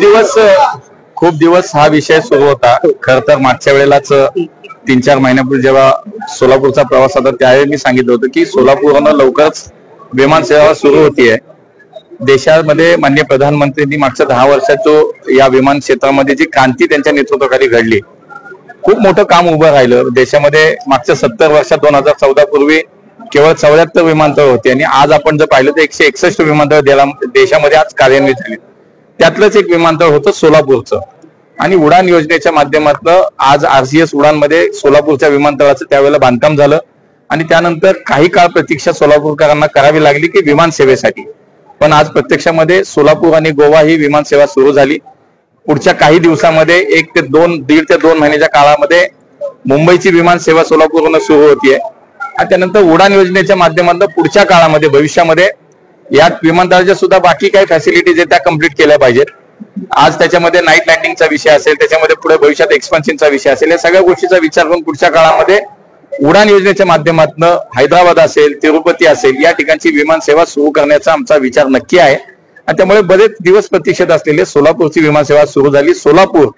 खूप दिवस हा विषय सुरू होता। खर तर मागच्या वेळेलाच 3-4 महिन्यापूर्वी जेव्हा सोलापूरचा प्रवास होता त्यावेळी मी सांगितलं होतं की सोलापूरनं लवकरच विमान सेवा सुरू होतीये। देशामध्ये माननीय प्रधानमंत्र्यांनी मागच्या 10 वर्षात या विमान क्षेत्रामध्ये जी क्रांती त्यांच्या नेतृत्वाखाली घडली, खूप मोठं काम उभं राहिलं। देशामध्ये मागच्या 70 वर्षात 2014 पूर्वी केवळ 74 विमानतळ होते आणि आज आपण जर पाहिलं तर 161 विमानतळ देशामध्ये आज कार्यान्वित झाले। त्यातलंच एक विमानतळ होतं सोलापूरचं आणि उडान योजनेच्या माध्यमातून आज RCS उडानमध्ये सोलापूरच्या विमानतळाचं त्यावेळेला बांधकाम झालं आणि त्यानंतर काही काळ प्रतीक्षा सोलापूरकरांना करावी लागली की विमान सेवेसाठी, पण आज प्रत्यक्षामध्ये सोलापूर आणि गोवा ही विमान सेवा सुरू झाली। पुढच्या काही दिवसामध्ये 1 ते 2 महिन्याच्या काळामध्ये मुंबईची विमान सेवा सोलापूरहून सुरू होतीये आणि त्यानंतर उडान योजनेच्या माध्यमातून पुढच्या काळामध्ये भविष्यामध्ये या विमानतळाच्या सुद्धा बाकी काही फॅसिलिटीज आहेत त्या कम्प्लीट केल्या पाहिजेत। आज त्याच्यामध्ये नाईट लँडिंगचा विषय असेल, त्याच्यामध्ये पुढे भविष्यात एक्सपान्शनचा विषय असेल, या सगळ्या गोष्टीचा विचार करून पुढच्या काळामध्ये उडान योजनेच्या माध्यमातून हैदराबाद असेल, तिरुपती असेल या ठिकाणची विमान सेवा सुरू करण्याचा आमचा विचार नक्की आहे आणि त्यामुळे बरेच दिवस प्रतीक्षेत असलेले सोलापूरची विमान सेवा सुरू झाली। सोलापूर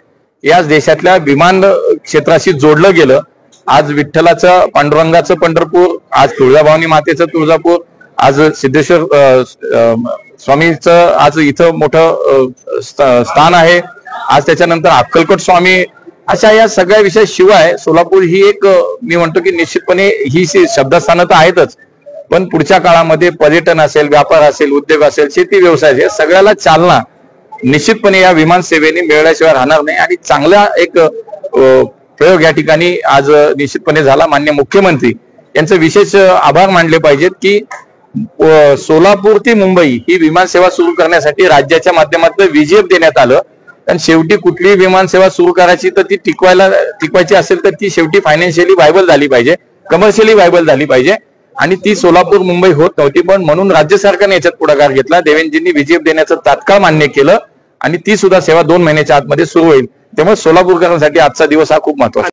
याच देशातल्या विमान क्षेत्राशी जोडलं गेलं। आज विठ्ठलाचं पांडुरंगाचं पंढरपूर, आज तुळजाभवानी मातेचं तुळजापूर, आज सिद्धेश्वर स्वामीचं आज इथं मोठं स्थान आहे। आज त्याच्यानंतर अक्कलकोट स्वामी, अशा या सगळ्या विषय शिवाय सोलापूर ही एक मी म्हणतो की निश्चितपणे ही शब्दस्थानं तर आहेतच, पण पुढच्या काळामध्ये पर्यटन असेल, व्यापार असेल, उद्योग असेल, शेती व्यवसाय असेल, सगळ्याला चालना निश्चितपणे या विमान सेवेने मिळण्याशिवाय राहणार नाही आणि चांगला एक प्रयोग या ठिकाणी आज निश्चितपणे झाला। माननीय मुख्यमंत्री यांचे विशेष आभार मानले पाहिजेत की सोलापूर ते मुंबई ही विमान सेवा सुरू करण्यासाठी राज्याच्या माध्यमातून VGF देण्यात आलं आणि शेवटी कुठलीही विमान सेवा सुरू करायची तर ती टिकवायची असेल तर ती शेवटी फायनान्शियली व्हायबल झाली पाहिजे, कमर्शियली व्हायबल झाली पाहिजे आणि ती सोलापूर मुंबई होत नव्हती, पण म्हणून राज्य सरकारने याच्यात पुढाकार घेतला। देवेंद्रजींनी VGF देण्याचं तात्काळ मान्य केलं आणि ती सुद्धा सेवा 2 महिन्याच्या आतमध्ये सुरू होईल। त्यामुळे सोलापूरकरांसाठी आजचा दिवस हा खूप महत्त्वाचा